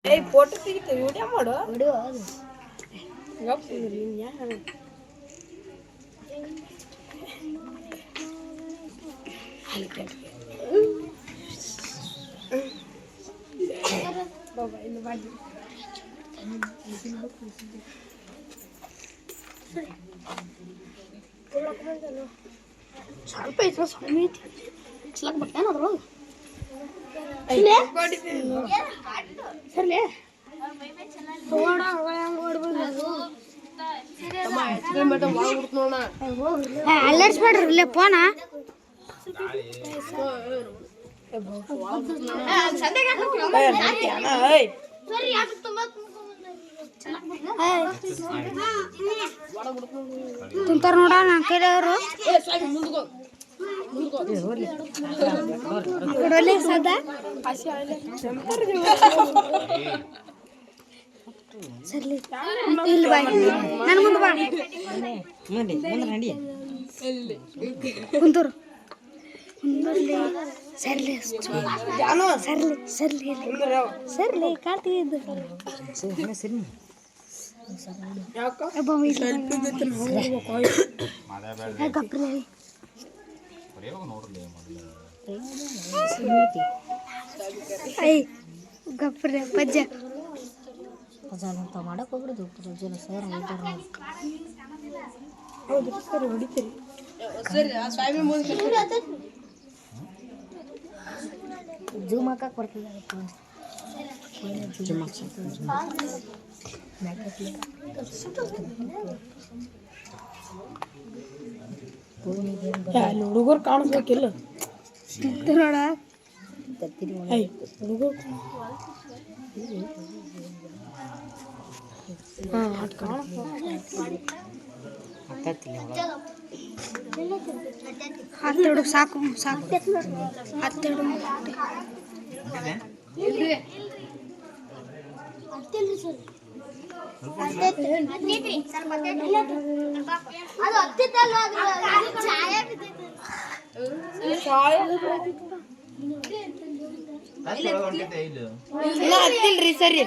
ಏಯ್ ಫೋಟೋ ತೆಗಿತೀವಿ ವಿಡಿಯೋ ಮಾಡು ವಿಡಿಯೋ ಅದು ಗಪ್ ಯಾರು ಬಾಬಾ ಇನ್ನು ಬಾಡಿ ಸ್ವಲ್ಪ ಐತೆ ಸ್ವಾಮಿ ಚಲಕ್ ಬರ್ತೇನೆ ಅದ್ರೊಳಗೆ ಸರ್ಲೆ ಅಲ್ಲರ್ಸ್ಬೇಡ್ರಿ ಇಲ್ಲೇ ಫೋನ ತುಂತಾರ ನೋಡ ನನ್ನ ಕೈಯವರು ಸದಾ ಸರ್ಲಿ ಇಲ್ಲಿ ಬಾ ನನ್ನ ಮುಂದೆ ಬಾ ಕುಂತೂರು ಸರ್ಲಿ ಸರ್ಲಿ ಸರ್ಲಿ ಸರ್ಲಿ ಕಾಣ್ತಿದ್ದು ಗಪ್ರಿ ಐ ಗಪ್ರೆ ಪಜ್ಜ ಅಂತ ಮಾಡಕ್ ಹೋಗ್ಬಿಡುದು ಜನ ಸರ್ ಹೌದು ಸರಿ ಹೊಡಿತೀರಿ ಜೂಮ್ ಹಾಕಕ್ ಬರ್ತದೆ ಹುಡುಗರು ಕಾಣಿಸ್ಬೇಕಿಲ್ಲ ನೋಡ ಹುಡುಗರು ಹತ್ತೆರಡು ಸಾಕು ಸಾಕು ಹತ್ತೆರಡು ಹತ್ತಿಲ್ರಿ ಸರಿ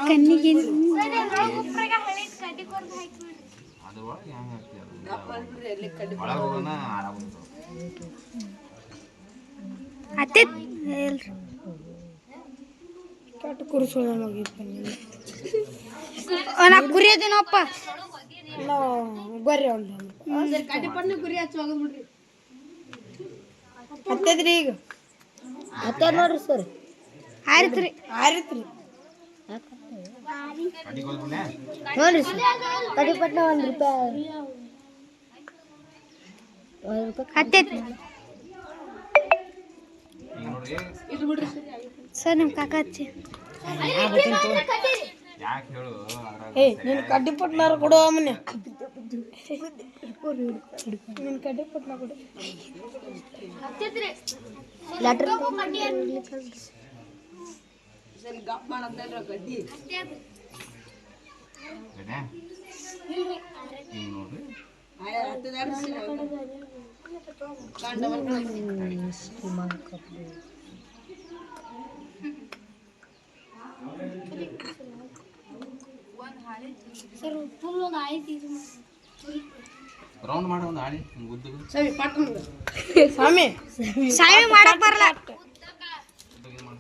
ಕಣ್ಣಿಗೆ ಅತ್ತೆ ಕೆಟ್ಟ ಕುರಿಸೋಣ ನಾ ಕುರಿಯೋದೇನಪ್ಪ ಬರ್ರಿ ಹತ್ತದ್ರಿ ಈಗ ಹತ್ತ ನೋಡ್ರಿ ಸರ್ ಆರಿತ್ರಿ ಆರಿತ್ರಿ ನೋಡ್ರಿ ಸರ್ ಕಡಿಪಟ್ನ ₹1 ಹತ್ತೈತಿ ಸರ್ ನಮ್ಮ ಕಾಕ ಹಚ್ಚಿ ಏಯ್ ನೀನು ಕಡ್ಡಿ ಪಟ್ನಾರ ಕೊಡು ಮನೆ ನೀನು ಕಡ್ಡಿ ಪಟ್ನ ಕೊಡು ಲೆಟ್ರ್ ರೌಂಡ್ ಮಾಡಿ ಒಂದು ಹಾಳಿ ಸ್ವಾಮಿ ಸಾಯಿ ಮಾಡಕ್ ಬರಲ್ಲ